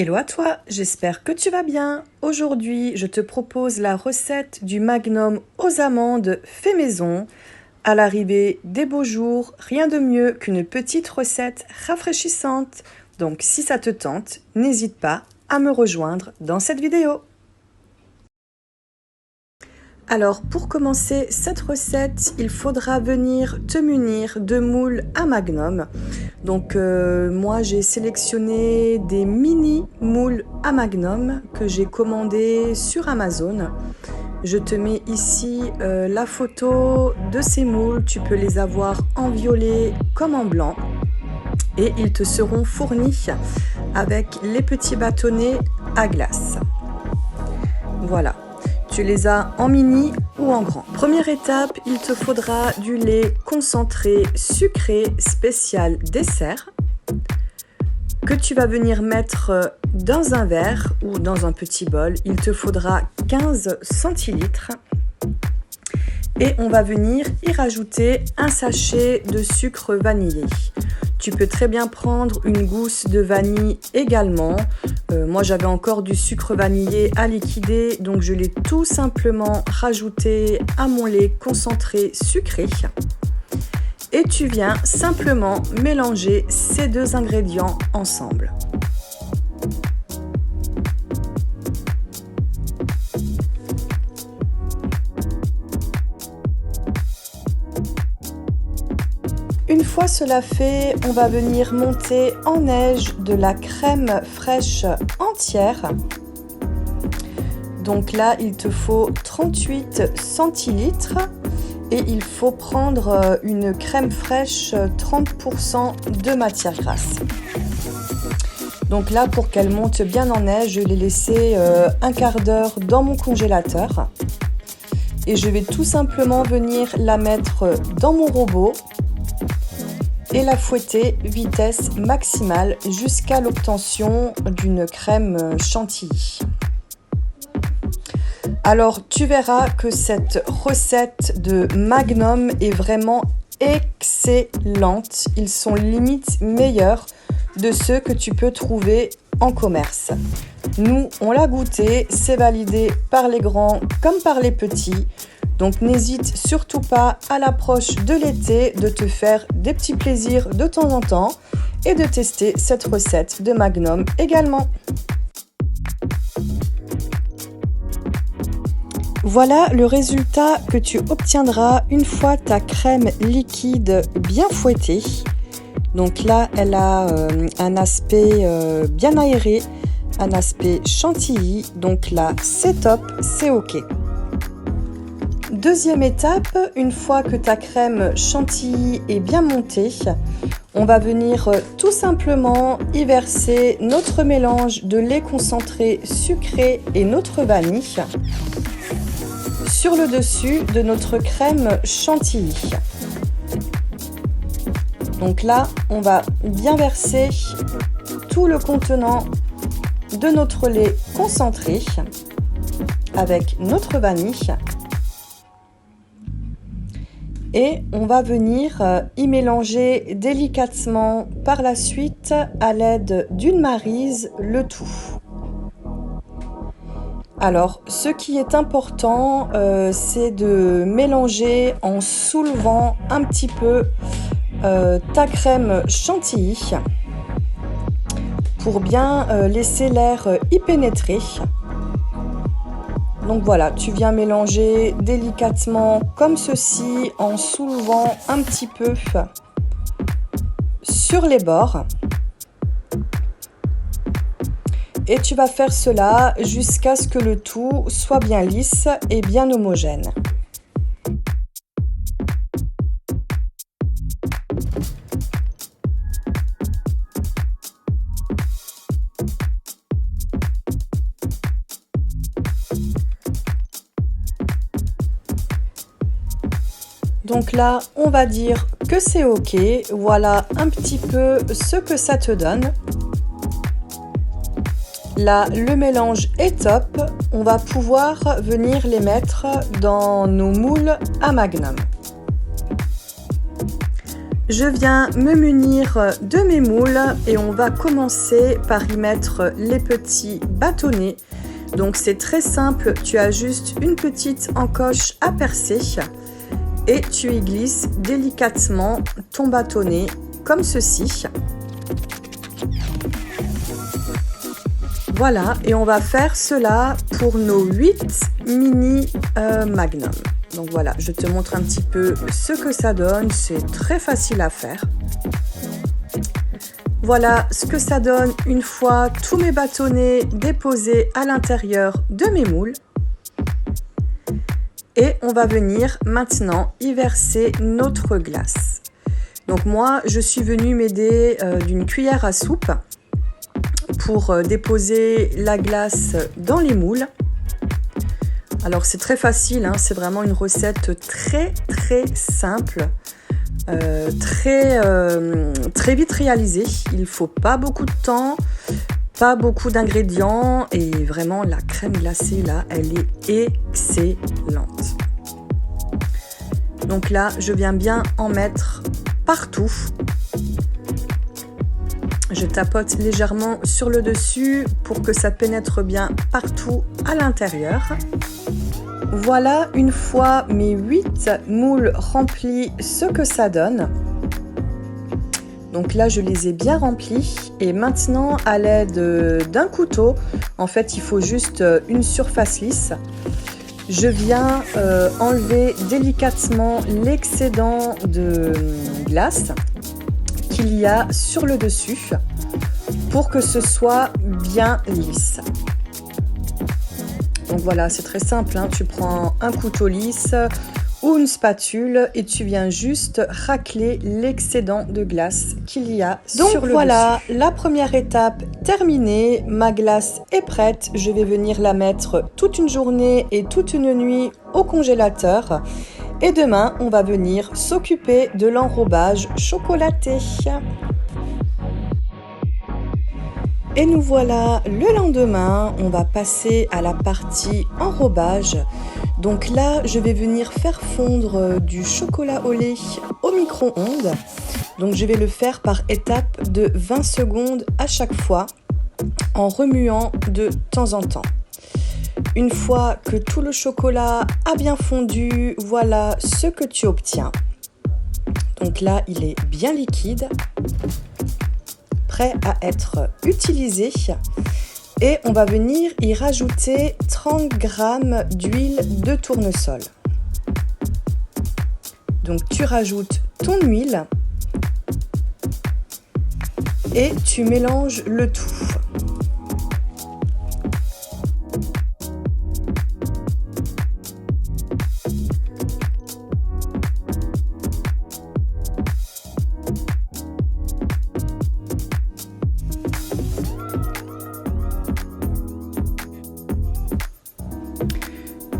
Hello à toi, j'espère que tu vas bien. Aujourd'hui, je te propose la recette du Magnum aux amandes fait maison. À l'arrivée des beaux jours, rien de mieux qu'une petite recette rafraîchissante. Donc si ça te tente, n'hésite pas à me rejoindre dans cette vidéo. Alors pour commencer cette recette, il faudra venir te munir de moules à Magnum. Donc moi j'ai sélectionné des mini moules à Magnum que j'ai commandés sur Amazon. Je te mets ici la photo de ces moules, tu peux les avoir en violet comme en blanc. Et ils te seront fournis avec les petits bâtonnets à glace. Voilà. Tu les as en mini ou en grand. Première étape, il te faudra du lait concentré sucré spécial dessert que tu vas venir mettre dans un verre ou dans un petit bol. Il te faudra 15 centilitres et on va venir y rajouter un sachet de sucre vanillé. Tu peux très bien prendre une gousse de vanille également. Moi j'avais encore du sucre vanillé à liquider, donc je l'ai tout simplement rajouté à mon lait concentré sucré. Et tu viens simplement mélanger ces deux ingrédients ensemble. Une fois cela fait, on va venir monter en neige de la crème fraîche entière. Donc là, il te faut 38 centilitres et il faut prendre une crème fraîche 30% de matière grasse. Donc là, pour qu'elle monte bien en neige, je l'ai laissée un quart d'heure dans mon congélateur. Et je vais tout simplement venir la mettre dans mon robot et la fouetter vitesse maximale jusqu'à l'obtention d'une crème chantilly. Alors tu verras que cette recette de Magnum est vraiment excellente. Ils sont limite meilleurs de ceux que tu peux trouver en commerce. Nous, on l'a goûté, c'est validé par les grands comme par les petits. Donc n'hésite surtout pas à l'approche de l'été de te faire des petits plaisirs de temps en temps et de tester cette recette de Magnum également. Voilà le résultat que tu obtiendras une fois ta crème liquide bien fouettée. Donc là, elle a un aspect bien aéré, un aspect chantilly. Donc là, c'est top, c'est ok. Deuxième étape, une fois que ta crème chantilly est bien montée, on va venir tout simplement y verser notre mélange de lait concentré sucré et notre vanille sur le dessus de notre crème chantilly. Donc là, on va bien verser tout le contenant de notre lait concentré avec notre vanille. Et on va venir y mélanger délicatement par la suite à l'aide d'une maryse le tout. Alors, ce qui est important, c'est de mélanger en soulevant un petit peu ta crème chantilly pour bien laisser l'air y pénétrer. Donc voilà, tu viens mélanger délicatement comme ceci en soulevant un petit peu sur les bords. Et tu vas faire cela jusqu'à ce que le tout soit bien lisse et bien homogène. Donc là, on va dire que c'est ok. Voilà un petit peu ce que ça te donne. Là, le mélange est top. On va pouvoir venir les mettre dans nos moules à Magnum. Je viens me munir de mes moules et on va commencer par y mettre les petits bâtonnets. Donc c'est très simple, tu as juste une petite encoche à percer et tu y glisses délicatement ton bâtonnet comme ceci. Voilà, et on va faire cela pour nos 8 mini magnum. Donc voilà, je te montre un petit peu ce que ça donne, c'est très facile à faire. Voilà ce que ça donne une fois tous mes bâtonnets déposés à l'intérieur de mes moules. Et on va venir maintenant y verser notre glace. Donc moi, je suis venue m'aider d'une cuillère à soupe pour déposer la glace dans les moules. Alors c'est très facile, hein, c'est vraiment une recette très simple, très vite réalisée. Il ne faut pas beaucoup de temps, pas beaucoup d'ingrédients et vraiment la crème glacée là, elle est excellente. Donc là, je viens bien en mettre partout. Je tapote légèrement sur le dessus pour que ça pénètre bien partout à l'intérieur. Voilà une fois mes 8 moules remplis ce que ça donne. Donc là je les ai bien remplis et maintenant à l'aide d'un couteau, en fait il faut juste une surface lisse. Je viens enlever délicatement l'excédent de glace qu'il y a sur le dessus pour que ce soit bien lisse. Donc voilà, c'est très simple, hein. Tu prends un couteau lisse ou une spatule et tu viens juste racler l'excédent de glace qu'il y a sur le dessus. Donc voilà, la première étape terminée, ma glace est prête. Je vais venir la mettre toute une journée et toute une nuit au congélateur. Et demain, on va venir s'occuper de l'enrobage chocolaté. Et nous voilà le lendemain, on va passer à la partie enrobage. Donc là, je vais venir faire fondre du chocolat au lait au micro-ondes. Donc je vais le faire par étapes de 20 secondes à chaque fois, en remuant de temps en temps. Une fois que tout le chocolat a bien fondu, voilà ce que tu obtiens. Donc là, il est bien liquide, prêt à être utilisé. Et on va venir y rajouter 30 g d'huile de tournesol. Donc tu rajoutes ton huile et tu mélanges le tout.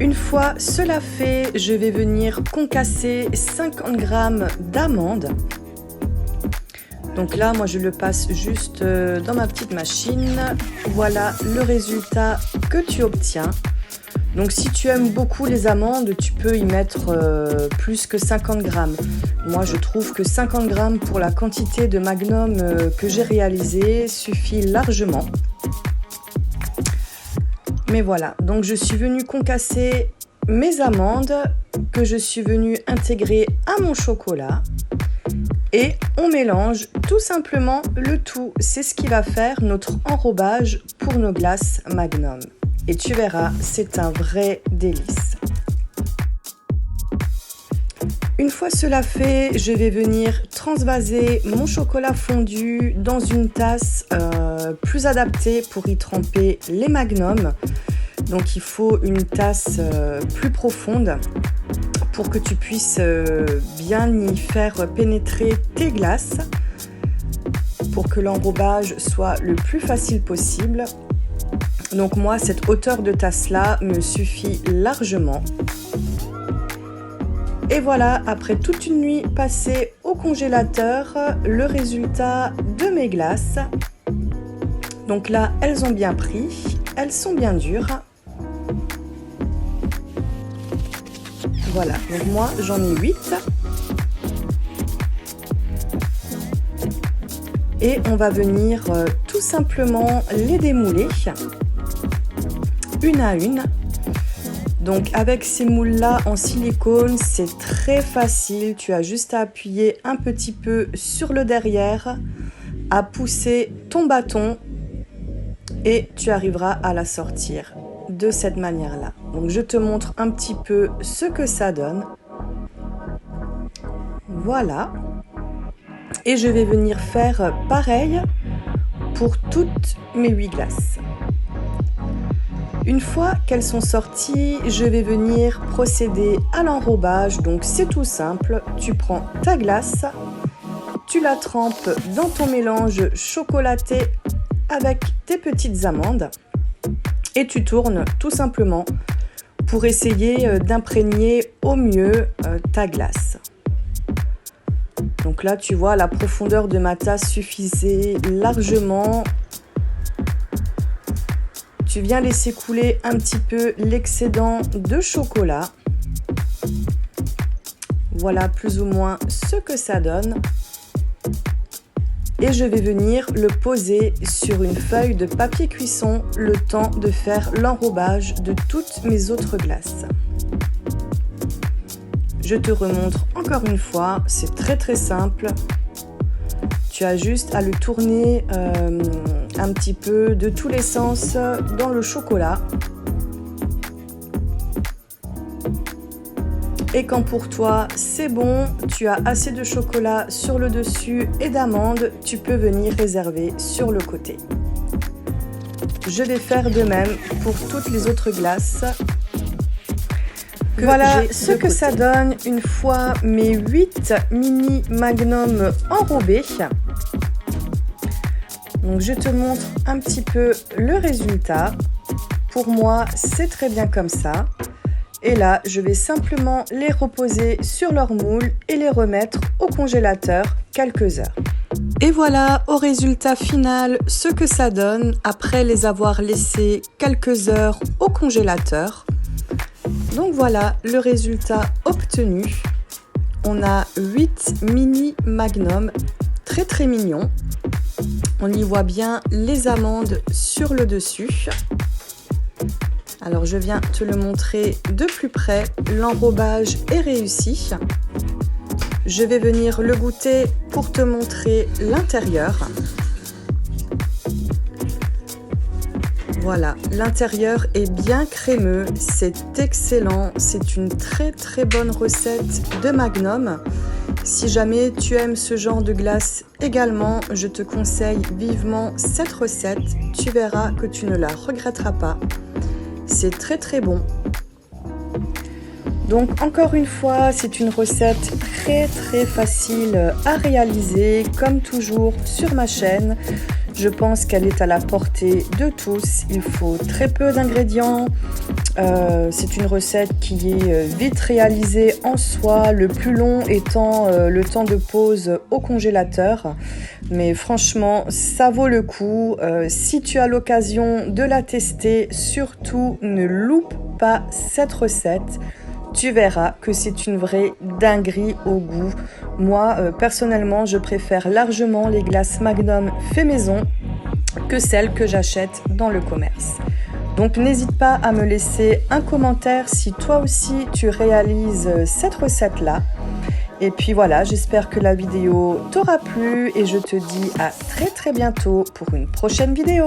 Une fois cela fait, je vais venir concasser 50 g d'amandes. Donc là, moi je le passe juste dans ma petite machine. Voilà le résultat que tu obtiens. Donc si tu aimes beaucoup les amandes, tu peux y mettre plus que 50 g. Moi je trouve que 50 g pour la quantité de magnum que j'ai réalisé suffit largement. Mais voilà, donc je suis venue concasser mes amandes que je suis venue intégrer à mon chocolat et on mélange tout simplement le tout. C'est ce qui va faire notre enrobage pour nos glaces Magnum. Et tu verras, c'est un vrai délice. Une fois cela fait, je vais venir transvaser mon chocolat fondu dans une tasse plus adaptée pour y tremper les magnums. Donc il faut une tasse plus profonde pour que tu puisses bien y faire pénétrer tes glaces pour que l'enrobage soit le plus facile possible. Donc moi, cette hauteur de tasse-là me suffit largement. Et voilà, après toute une nuit passée au congélateur, le résultat de mes glaces. Donc là, elles ont bien pris, elles sont bien dures. Voilà, donc moi j'en ai 8. Et on va venir tout simplement les démouler une à une. Donc avec ces moules là en silicone, c'est très facile, tu as juste à appuyer un petit peu sur le derrière, à pousser ton bâton et tu arriveras à la sortir de cette manière là. Donc je te montre un petit peu ce que ça donne. Voilà. Et je vais venir faire pareil pour toutes mes 8 glaces. Une fois qu'elles sont sorties, je vais venir procéder à l'enrobage. Donc c'est tout simple, tu prends ta glace, tu la trempes dans ton mélange chocolaté avec tes petites amandes et tu tournes tout simplement pour essayer d'imprégner au mieux ta glace. Donc là, tu vois, la profondeur de ma tasse suffisait largement. Tu viens laisser couler un petit peu l'excédent de chocolat. Voilà plus ou moins ce que ça donne. Et je vais venir le poser sur une feuille de papier cuisson le temps de faire l'enrobage de toutes mes autres glaces. Je te remontre encore une fois, c'est très simple. Tu as juste à le tourner un petit peu de tous les sens dans le chocolat. Et quand pour toi c'est bon, tu as assez de chocolat sur le dessus et d'amandes, tu peux venir réserver sur le côté. Je vais faire de même pour toutes les autres glaces. Voilà ce que ça donne une fois mes 8 mini magnum enrobés. Donc je te montre un petit peu le résultat. Pour moi, c'est très bien comme ça. Et là, je vais simplement les reposer sur leur moule et les remettre au congélateur quelques heures. Et voilà au résultat final ce que ça donne après les avoir laissés quelques heures au congélateur. Donc voilà le résultat obtenu. On a 8 mini magnum très mignons. On y voit bien les amandes sur le dessus. Alors je viens te le montrer de plus près. L'enrobage est réussi. Je vais venir le goûter pour te montrer l'intérieur. Voilà, l'intérieur est bien crémeux, c'est excellent, c'est une très bonne recette de Magnum. Si jamais tu aimes ce genre de glace également, je te conseille vivement cette recette, tu verras que tu ne la regretteras pas. C'est très bon. Donc encore une fois, c'est une recette très facile à réaliser, comme toujours sur ma chaîne. Je pense qu'elle est à la portée de tous. Il faut très peu d'ingrédients. C'est une recette qui est vite réalisée en soi, le plus long étant le temps de pause au congélateur. Mais franchement, ça vaut le coup. Si tu as l'occasion de la tester, surtout ne loupe pas cette recette. Tu verras que c'est une vraie dinguerie au goût. Moi, personnellement, je préfère largement les glaces Magnum fait maison que celles que j'achète dans le commerce. Donc n'hésite pas à me laisser un commentaire si toi aussi tu réalises cette recette-là. Et puis voilà, j'espère que la vidéo t'aura plu et je te dis à très bientôt pour une prochaine vidéo.